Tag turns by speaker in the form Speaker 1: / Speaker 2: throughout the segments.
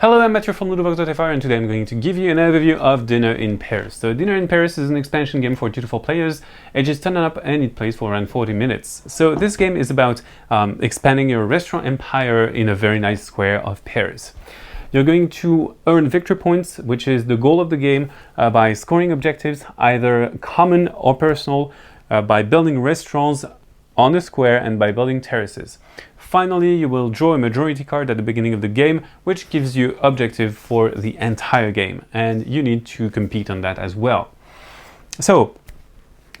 Speaker 1: Hello, I'm Matthew from Ludo-Chrono, and today I'm going to give you an overview of Dinner in Paris. So Dinner in Paris is an expansion game for 2 to 4 players, ages 10 and up, and it plays for around 40 minutes. So this game is about expanding your restaurant empire in a very nice square of Paris. You're going to earn victory points, which is the goal of the game, by scoring objectives, either common or personal, by building restaurants on the square and by building terraces. Finally, you will draw a majority card at the beginning of the game, which gives you objective for the entire game, and you need to compete on that as well. So,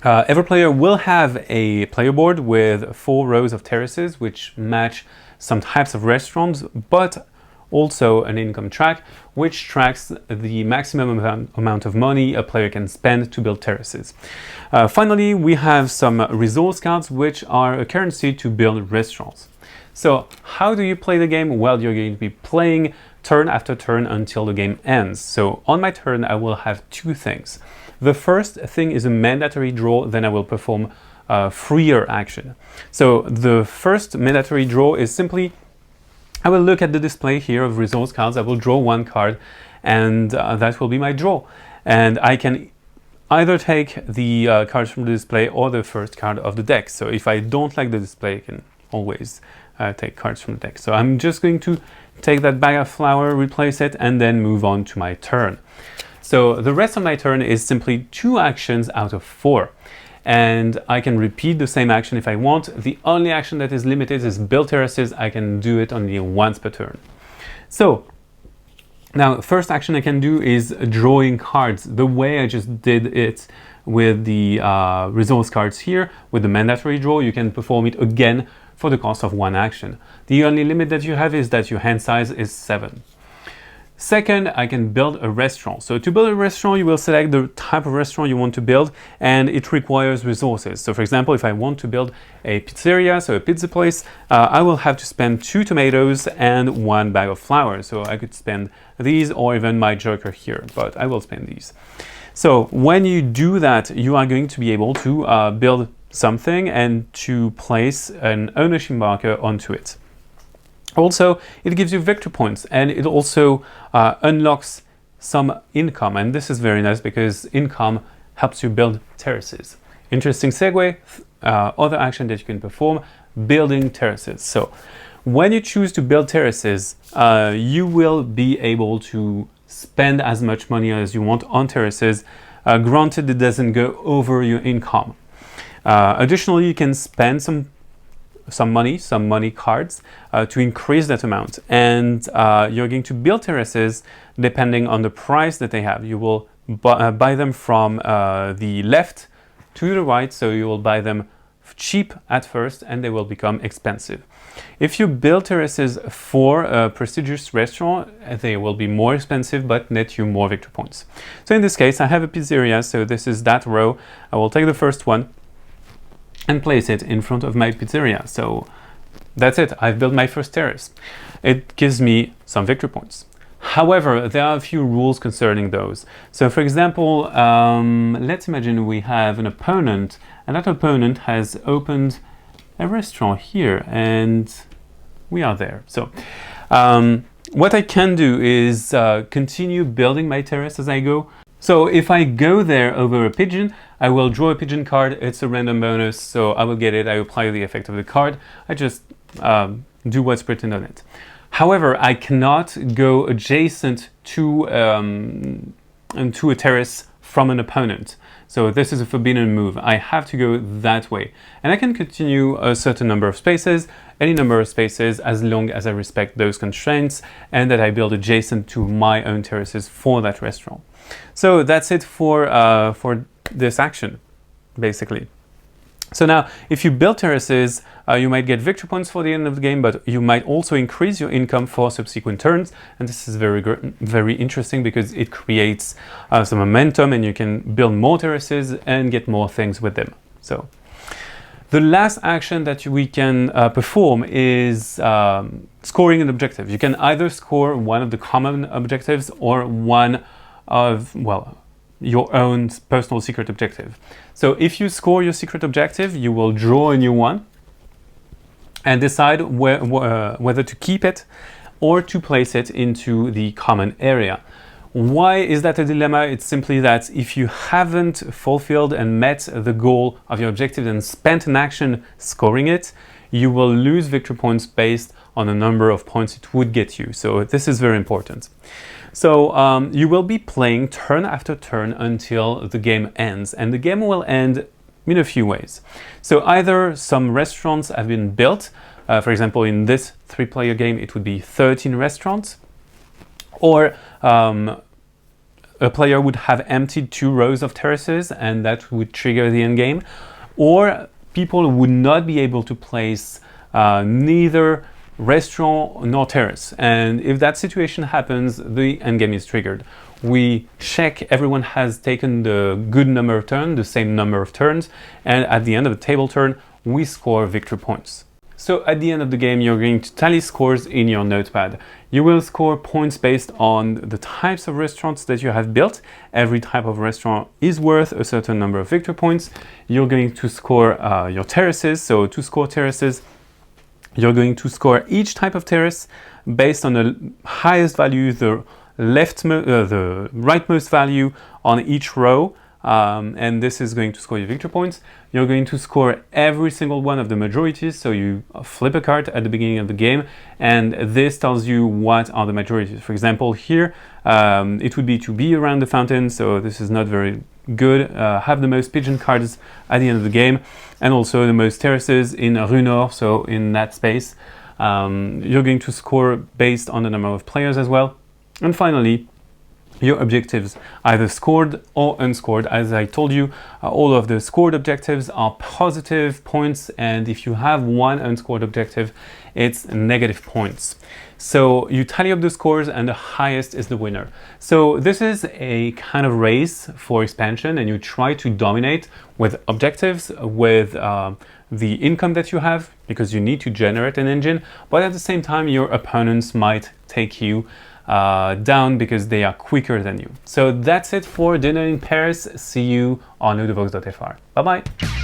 Speaker 1: every player will have a player board with 4 rows of terraces, which match some types of restaurants, but also an income track, which tracks the maximum amount of money a player can spend to build terraces. Finally, we have some resource cards, which are a currency to build restaurants. So how do you play the game? Well, you're going to be playing turn after turn until the game ends. So on my turn, I will have 2 things. The first thing is a mandatory draw, then I will perform a freer action. So the first mandatory draw is simply, I will look at the display here of resource cards, I will draw 1 card, and that will be my draw. And I can either take the cards from the display or the first card of the deck. So if I don't like the display, I can always take cards from the deck. So I'm just going to take that bag of flour, replace it, and then move on to my turn. So the rest of my turn is simply 2 actions out of 4. And I can repeat the same action if I want. The only action that is limited is build terraces. I can do it only once per turn. So now, first action I can do is drawing cards. The way I just did it with the resource cards here, with the mandatory draw, you can perform it again for the cost of 1 action. The only limit that you have is that your hand size is 7. Second, I can build a restaurant. So to build a restaurant, you will select the type of restaurant you want to build, and it requires resources. So for example, if I want to build a pizzeria, so a pizza place, I will have to spend 2 tomatoes and 1 bag of flour. So I could spend these or even my joker here, but I will spend these. So when you do that, you are going to be able to build something and to place an ownership marker onto it. Also, it gives you victory points, and it also unlocks some income, and this is very nice because income helps you build terraces. Interesting segue, other action that you can perform, building terraces. So when you choose to build terraces, you will be able to spend as much money as you want on terraces, granted it doesn't go over your income. Additionally, you can spend some money cards to increase that amount, and you're going to build terraces depending on the price that they have. You will buy them from the left to the right, so you will buy them cheap at first and they will become expensive. If you build terraces for a prestigious restaurant, they will be more expensive but net you more victory points. So in this case, I have a pizzeria, so this is that row. I will take the first one and place it in front of my pizzeria. So that's it, I've built my first terrace. It gives me some victory points. However, there are a few rules concerning those. So for example, let's imagine we have an opponent, and that opponent has opened a restaurant here, and we are there. So what I can do is continue building my terrace as I go. So if I go there over a pigeon, I will draw a pigeon card. It's a random bonus, so I will get it. I apply the effect of the card. I just do what's written on it. However, I cannot go adjacent to a terrace from an opponent. So this is a forbidden move. I have to go that way. And I can continue a certain number of spaces, any number of spaces, as long as I respect those constraints and that I build adjacent to my own terraces for that restaurant. So that's it for this action, basically. So now, if you build terraces, you might get victory points for the end of the game, but you might also increase your income for subsequent turns. And this is very interesting because it creates some momentum, and you can build more terraces and get more things with them. So the last action that we can perform is scoring an objective. You can either score one of the common objectives or one of, well, your own personal secret objective. So if you score your secret objective, you will draw a new one and decide whether to keep it or to place it into the common area. Why is that a dilemma? It's simply that if you haven't fulfilled and met the goal of your objective and spent an action scoring it, you will lose victory points based on the number of points it would get you. So this is very important. So you will be playing turn after turn until the game ends, and the game will end in a few ways. So either some restaurants have been built, for example in this 3-player game it would be 13 restaurants, or a player would have emptied 2 rows of terraces and that would trigger the end game, or people would not be able to place neither restaurant nor terrace, and if that situation happens, the end game is triggered. We check everyone has taken the good number of turns, the same number of turns, and at the end of the table turn we score victory points. So at the end of the game you're going to tally scores in your notepad. You will score points based on the types of restaurants that you have built. Every type of restaurant is worth a certain number of victory points. You're going to score your terraces, so to score terraces you're going to score each type of terrace based on the highest value, the rightmost value on each row, and this is going to score your victory points. You're going to score every single one of the majorities, so you flip a card at the beginning of the game and this tells you what are the majorities. For example here it would be to be around the fountain, so this is not very good. Have the most pigeon cards at the end of the game, and also the most terraces in Rue Nord, so in that space. You're going to score based on the number of players as well. And finally, your objectives, either scored or unscored. As I told you, all of the scored objectives are positive points, and if you have one unscored objective, it's negative points. So you tally up the scores and the highest is the winner. So this is a kind of race for expansion, and you try to dominate with objectives, with the income that you have, because you need to generate an engine, but at the same time your opponents might take you down because they are quicker than you. So that's it for Dinner in Paris. See you on ludovox.fr. Bye bye.